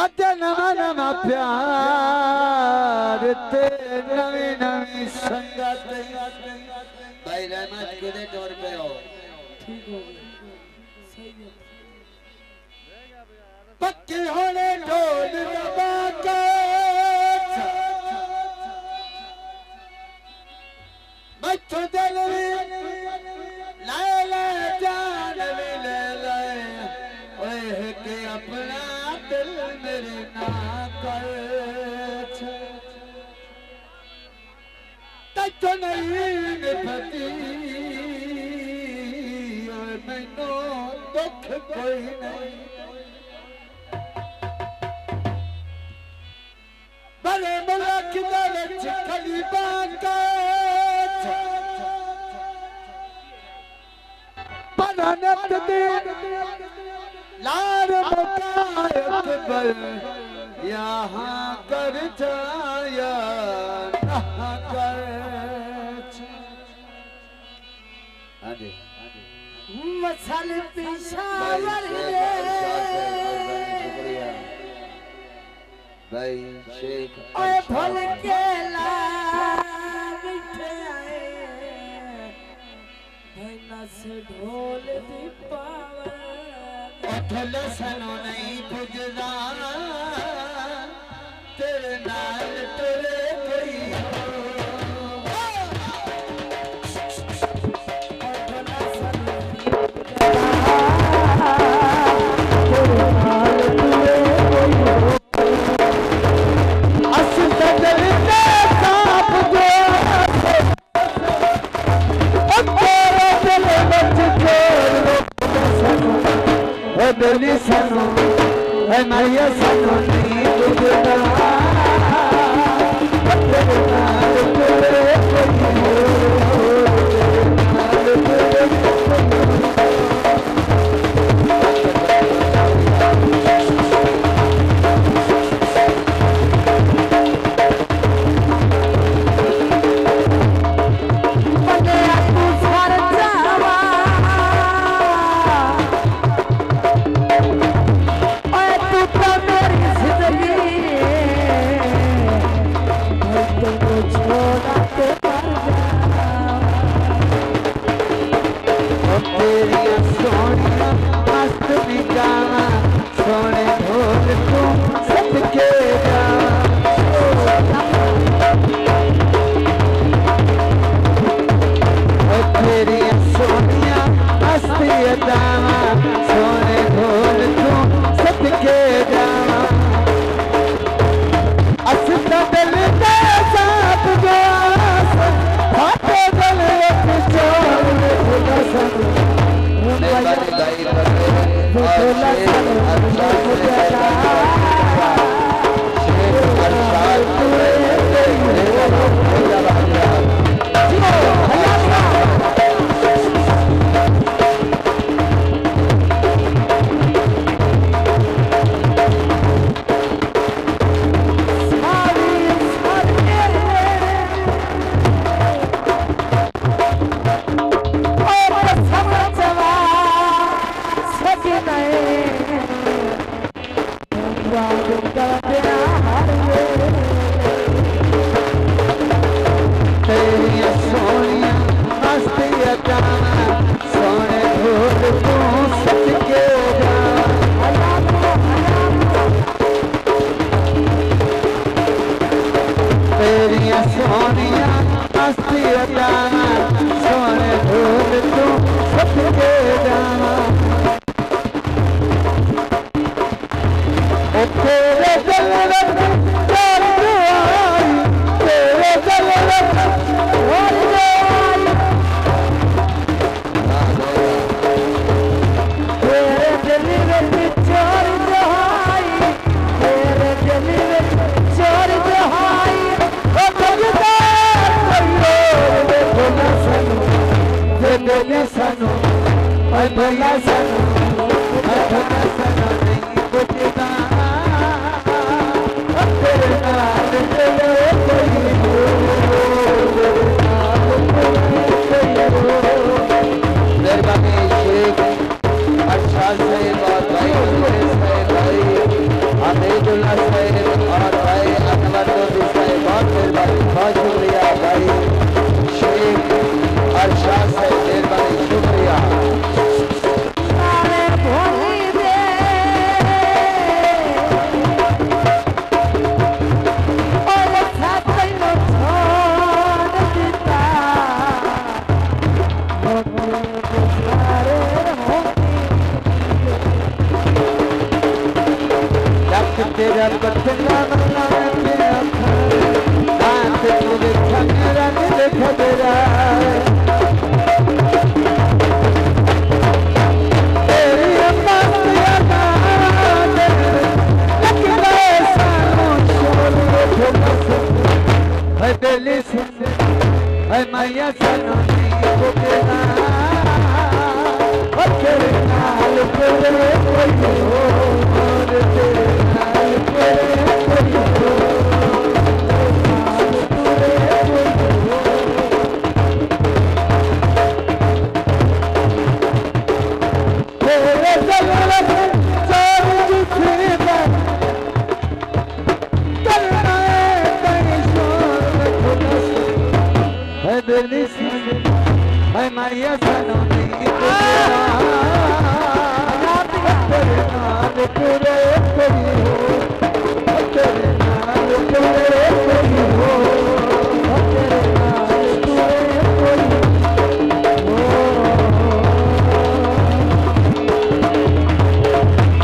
अते नवा नवा प्यार ते नवी नवी संगत भाई रहमत किधे तौर पे हो ठीक हो सही है पक्के होने ढोल दबा के बच्चों दिल लाए ले जान भी ले लाए ओए के अपना दिल मेरे ना कर तो नहीं पति मैनू दुख कोई नहीं बड़े मुल्क दे खलीफा का परानत दे लार मुकायत पर यहाँ कर जाया ना कर आदे मसल पेशावर भाई शेख ओए फल के ला बिठे आए भाई नस ढोल दी पावर उठल सनो नहीं पुजदा तेरे नाल तेरे कोई दिली सनो है मैया सनो नहीं बुझदा Abdullah मेहरबानी शुक्रिया तेरा बचना बना तेरा दांत तुझे छंगरा दिल खबरा तेरी अम्मा यादा लगता है सालों शोले ठोकस है दिल्ली से है मैया सनोनी को तेरा तेरे नाल तेरे कोई हो और तेरे मैया सनोनी तेरे कोई हो तेरे नाल तेरे कोई हो तेरे नाल तेरे कोई हो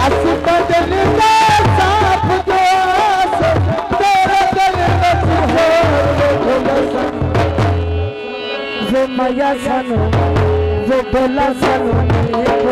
अस बदल का साफ दोस तेरे दिल में हो मैया सनो वो बोला सनो